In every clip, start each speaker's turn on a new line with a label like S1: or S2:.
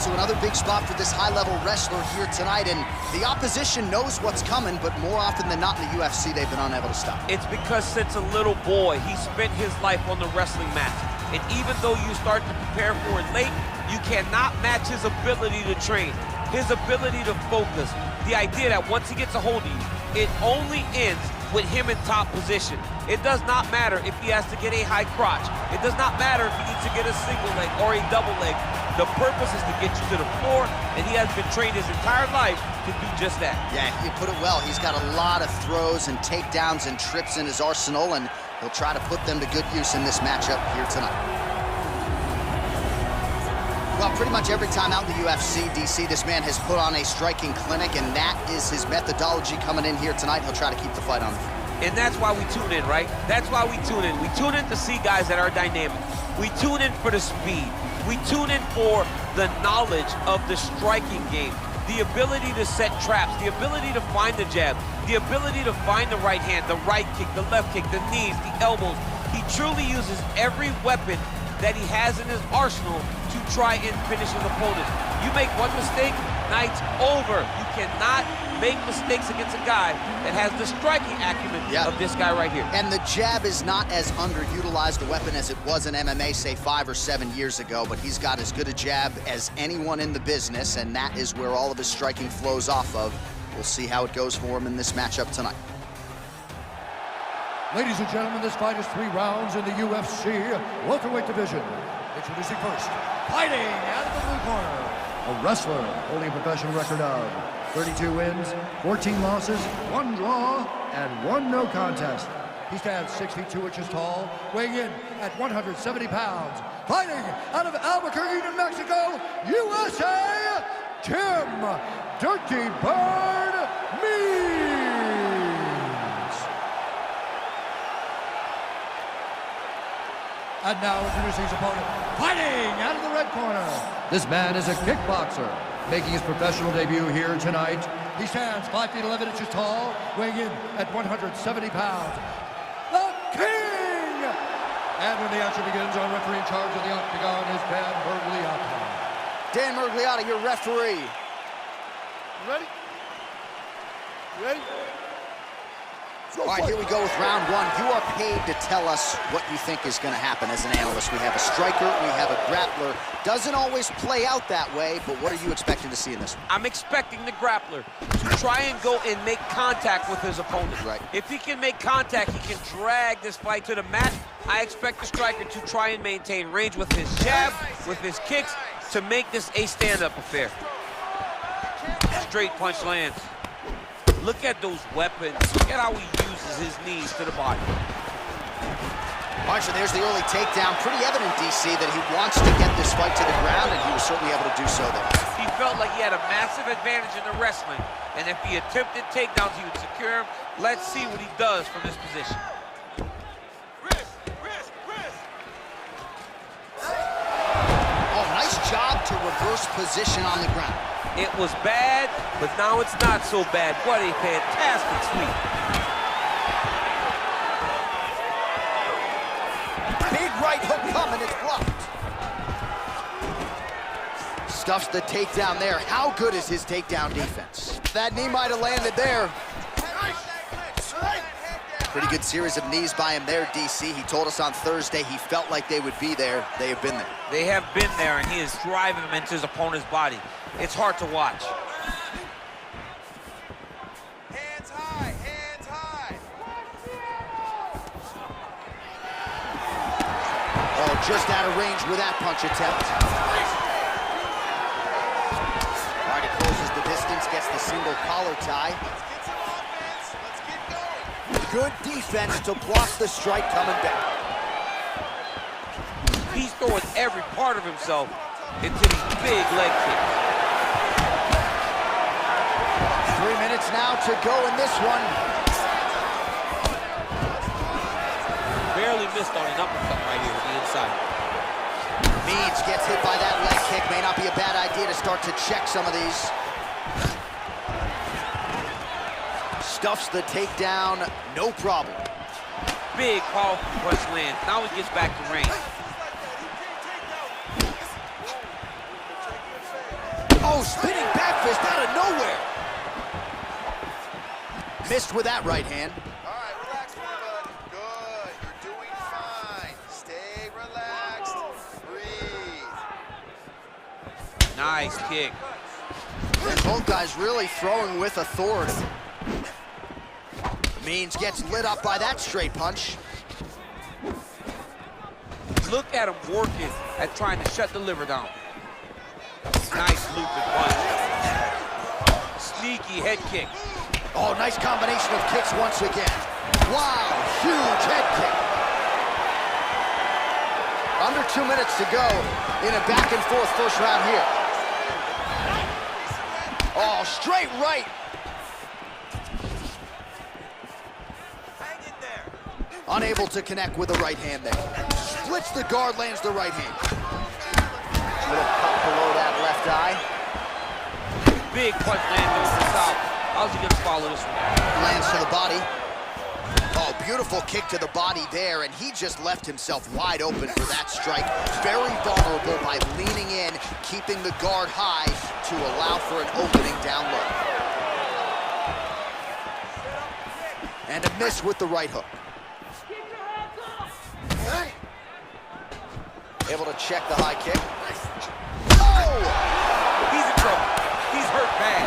S1: right, so another big spot for this high-level wrestler here tonight, and the opposition knows what's coming, but more often than not in the UFC, they've been unable to stop.
S2: It's because since a little boy, he spent his life on the wrestling mat. And even though you start to prepare for it late, you cannot match his ability to train, his ability to focus. The idea that once he gets a hold of you, it only ends with him in top position. It does not matter if he has to get a high crotch. It does not matter if he needs to get a single leg or a double leg. The purpose is to get you to the floor, and he has been trained his entire life to do just that.
S1: Yeah, you put it well. He's got a lot of throws and takedowns and trips in his arsenal, and he'll try to put them to good use in this matchup here tonight. Well, pretty much every time out in the UFC, DC, this man has put on a striking clinic, and that is his methodology coming in here tonight. He'll try to keep the fight on.
S2: And that's why we tune in, right? That's why we tune in. We tune in to see guys that are dynamic. We tune in for the speed. We tune in for the knowledge of the striking game, the ability to set traps, the ability to find the jab, the ability to find the right hand, the right kick, the left kick, the knees, the elbows. He truly uses every weapon that he has in his arsenal to try and finish his opponent. You make one mistake, night's over. You cannot make mistakes against a guy that has the striking acumen of this guy right here.
S1: And the jab is not as underutilized a weapon as it was in MMA, say 5 or 7 years ago, but he's got as good a jab as anyone in the business, and that is where all of his striking flows off of. We'll see how it goes for him in this matchup tonight.
S3: Ladies and gentlemen, this fight is 3 rounds in the UFC welterweight division. Introducing first, fighting out of the blue corner, a wrestler holding a professional record of 32 wins, 14 losses, 1 draw, and 1 no contest. He stands 6 feet 2 inches tall, weighing in at 170 pounds. Fighting out of Albuquerque, New Mexico, USA, Tim Dirty Bird Means. And now introducing his opponent, fighting out of the red corner. This man is a kickboxer, making his professional debut here tonight. He stands 5 feet 11 inches tall, weighing in at 170 pounds. The King! And when the action begins, our referee in charge of the octagon is Dan Mergliotta.
S1: Dan Mergliotta, your referee.
S4: You ready? You ready?
S1: All right, here we go with round 1. You are paid to tell us what you think is going to happen as an analyst. We have a striker, we have a grappler. Doesn't always play out that way, but what are you expecting to see in this one?
S2: I'm expecting the grappler to try and go and make contact with his opponent.
S1: Right.
S2: If he can make contact, he can drag this fight to the mat. I expect the striker to try and maintain range with his jab, with his kicks, to make this a stand-up affair. Straight punch lands. Look at those weapons. Look at how he uses his knees to the body.
S1: All right, so there's the early takedown. Pretty evident, DC, that he wants to get this fight to the ground, and he was certainly able to do so there.
S2: He felt like he had a massive advantage in the wrestling, and if he attempted takedowns, he would secure him. Let's see what he does from this position.
S1: Oh, nice job to reverse position on the ground.
S2: It was bad, but now it's not so bad. What a fantastic sweep.
S1: Big right hook coming, it's blocked. Stuffs the takedown there. How good is his takedown defense? That knee might have landed there. Pretty good series of knees by him there, DC. He told us on Thursday he felt like they would be there. They have been there.
S2: They have been there, and he is driving them into his opponent's body. It's hard to watch.
S4: Hands high, hands high.
S1: Oh, just out of range with that punch attempt. All right, it closes the distance, gets the single collar tie.
S4: Let's get some offense. Let's get going.
S1: Good defense to block the strike coming back.
S2: He's throwing every part of himself into these big leg kicks.
S1: 3 minutes now to go in this one.
S2: Barely missed on an uppercut right here with the inside.
S1: Meads gets hit by that leg kick. May not be a bad idea to start to check some of these. Stuffs the takedown, no problem.
S2: Big, powerful punch lands. Now he gets back to range.
S1: Missed with that right hand.
S4: All right, relax, bud. Good. You're doing fine. Stay relaxed. Breathe.
S2: Nice kick.
S1: And both guys really throwing with authority. Means gets lit up by that straight punch.
S2: Look at him working at trying to shut the liver down. Nice looping punch. Sneaky head kick.
S1: Oh, nice combination of kicks once again. Wow, huge head kick. Under 2 minutes to go in a back and forth first round here. Oh, straight right.
S4: Hang in there.
S1: Unable to connect with the right hand there. Splits the guard, lands the right hand. Little cut below that left eye.
S2: Big punch lands over the top. How's he gonna follow this one?
S1: Lands to the body. Oh, beautiful kick to the body there, and he just left himself wide open for that strike. Very vulnerable by leaning in, keeping the guard high to allow for an opening down low. And a miss with the right hook. Able to check the high kick. Oh!
S2: He's in trouble. He's hurt bad.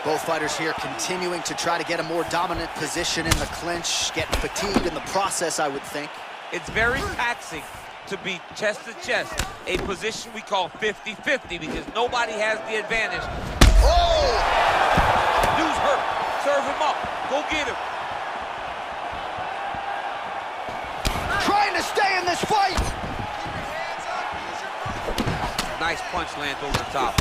S1: Both fighters here continuing to try to get a more dominant position in the clinch, getting fatigued in the process, I would think.
S2: It's very taxing to be chest to chest, a position we call 50-50 because nobody has the advantage.
S1: Oh!
S2: Dude's hurt. Serve him up. Go get him.
S1: Trying to stay in this fight!
S2: Nice punch lands over the top.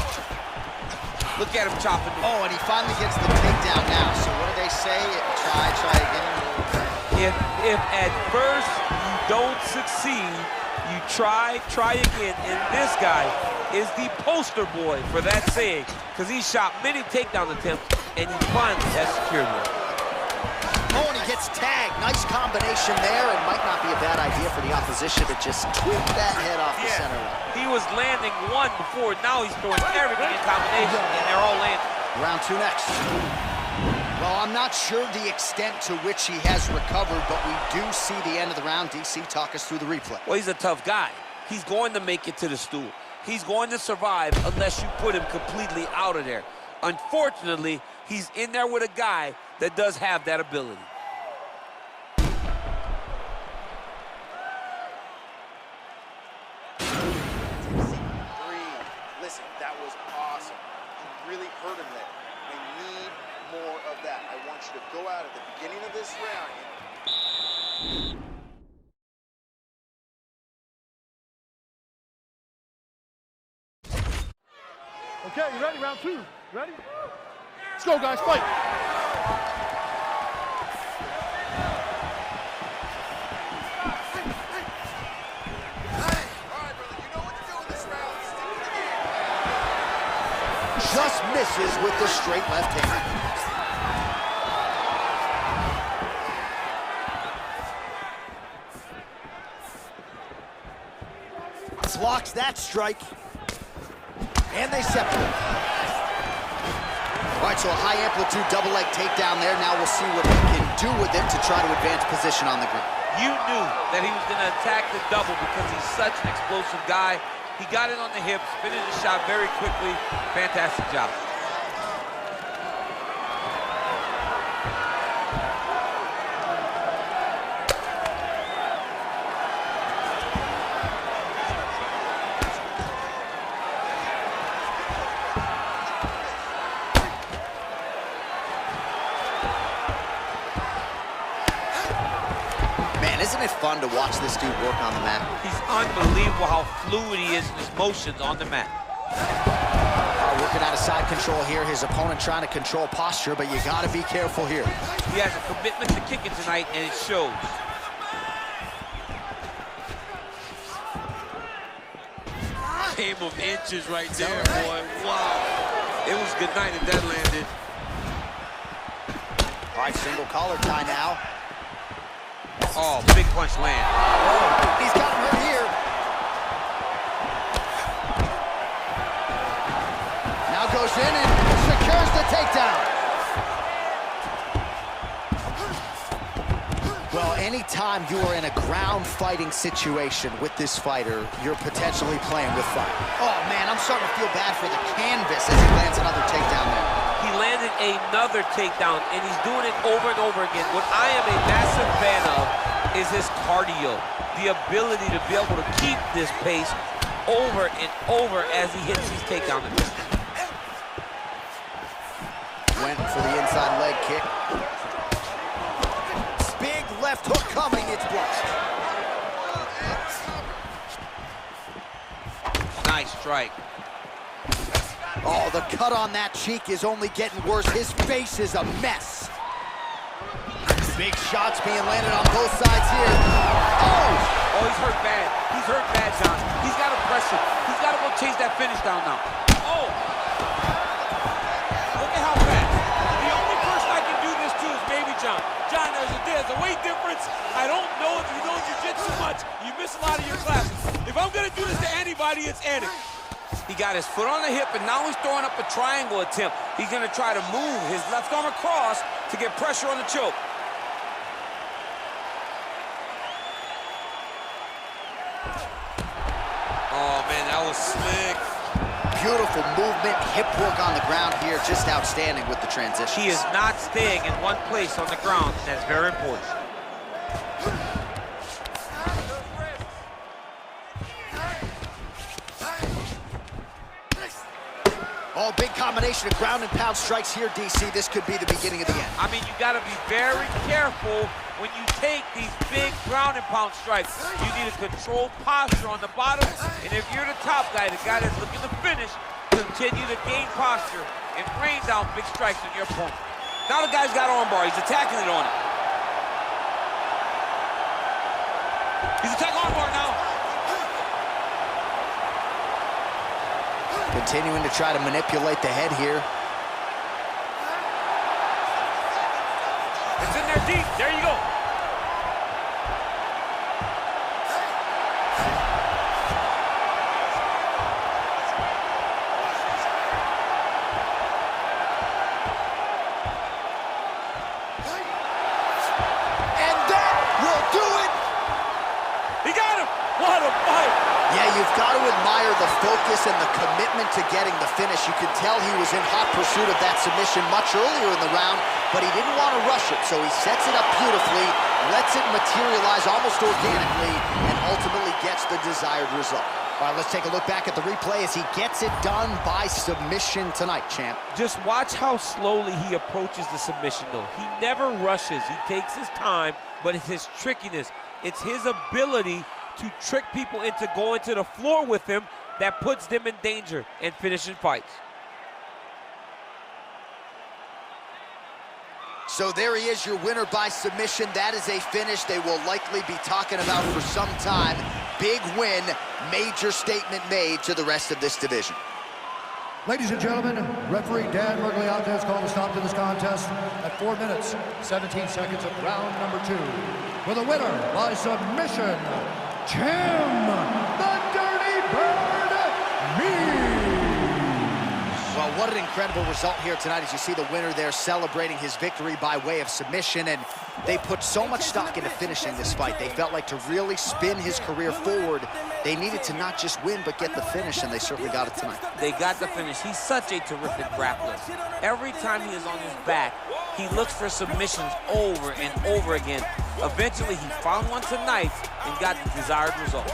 S2: Look at him chopping.
S1: Oh, and he finally gets the takedown now. So what do they say? Try again.
S2: If at first you don't succeed, you try again. And this guy is the poster boy for that saying because he shot many takedown attempts and he finally has security.
S1: Oh, and he gets tagged. Nice combination there, and might not be a bad idea for the opposition to just tweak that head off the center line.
S2: He was landing one before, now he's throwing everything in combination, and they're all landing.
S1: Round two next. Well, I'm not sure the extent to which he has recovered, but we do see the end of the round. DC, talk us through the replay.
S2: Well, he's a tough guy. He's going to make it to the stool. He's going to survive unless you put him completely out of there. Unfortunately, he's in there with a guy that does have that ability.
S4: Listen, that was awesome. You really hurt him there. I need more of that. I want you to go out at the beginning of this round.
S3: Okay, you ready? Round two. Ready? Let's go, guys. Fight.
S1: Just misses with the straight left hand. Blocks that strike. And they separate. All right, so a high amplitude double leg takedown there. Now we'll see what he can do with it to try to advance position on the ground.
S2: You knew that he was going to attack the double because he's such an explosive guy. He got it on the hips, finished the shot very quickly. Fantastic job.
S1: Isn't it fun to watch this dude work on the mat?
S2: He's unbelievable how fluid he is in his motions on the mat.
S1: Working out of side control here. His opponent trying to control posture, but you got to be careful here.
S2: He has a commitment to kicking tonight, and it shows. Game of inches right there, boy. Wow. It was good night if that landed.
S1: All right, single collar tie now.
S2: Oh, big punch land.
S1: Oh, he's got him hurt here. goes in and secures the takedown. Well, anytime you are in a ground fighting situation with this fighter, you're potentially playing with fire. Oh man, I'm starting to feel bad for the canvas as he lands another takedown there.
S2: He landed another takedown, and he's doing it over and over again. What I am a massive fan of is his cardio, the ability to be able to keep this pace over and over as he hits these takedowns.
S1: Went for the inside leg kick. Big left hook coming, it's blocked.
S2: Nice strike.
S1: Oh, the cut on that cheek is only getting worse. His face is a mess. Big shots being landed on both sides here. Oh!
S2: Oh, he's hurt bad. He's hurt bad, John. He's got to press it. He's got to go chase that finish down now. Oh! Look at how fast. The only person I can do this to is maybe John. John, there's a weight difference. I don't know if you know jiu-jitsu much. You miss a lot of your classes. If I'm going to do this to anybody, it's Eddie. He got his foot on the hip, and now he's throwing up a triangle attempt. He's going to try to move his left arm across to get pressure on the choke. Oh, man, that was slick.
S1: Beautiful movement, hip work on the ground here, just outstanding with the transition.
S2: He is not staying in one place on the ground. That's very important.
S1: Oh, big combination of ground and pound strikes here, DC. This could be the beginning of the end.
S2: I mean, you got to be very careful when you take these big ground and pound strikes. You need a controlled posture on the bottom, and if you're the top guy, the guy that's looking to finish, continue to gain posture and rain down big strikes on your opponent. Now the guy's got armbar. He's attacking it on it. He's attacking armbar now.
S1: Continuing to try to manipulate the head here.
S2: It's in there deep. There you go.
S1: And that will do it.
S2: He got him. What a fight.
S1: Yeah, you've got to admire the focus and the commitment to getting the finish. You could tell he was in hot pursuit of that submission much earlier in the round, but he didn't want to rush it, so he sets it up beautifully, lets it materialize almost organically, and ultimately gets the desired result. All right, let's take a look back at the replay as he gets it done by submission tonight, champ.
S2: Just watch how slowly he approaches the submission, though. He never rushes. He takes his time, but it's his trickiness. It's his ability to trick people into going to the floor with him that puts them in danger and finishing fights.
S1: So there he is, your winner by submission. That is a finish they will likely be talking about for some time. Big win, major statement made to the rest of this division.
S3: Ladies and gentlemen, referee Dan Mergliata has called a stop to this contest at 4 minutes, 17 seconds of round number 2. With a winner by submission, Jim the Dirty Bird Means.
S1: Well, what an incredible result here tonight as you see the winner there celebrating his victory by way of submission, and they put so much stock into finishing this fight. They felt like to really spin his career forward, they needed to not just win but get the finish, and they certainly got it tonight.
S2: They got the finish. He's such a terrific grappler. Every time he is on his back, he looks for submissions over and over again. Eventually, he found one tonight and got the desired result.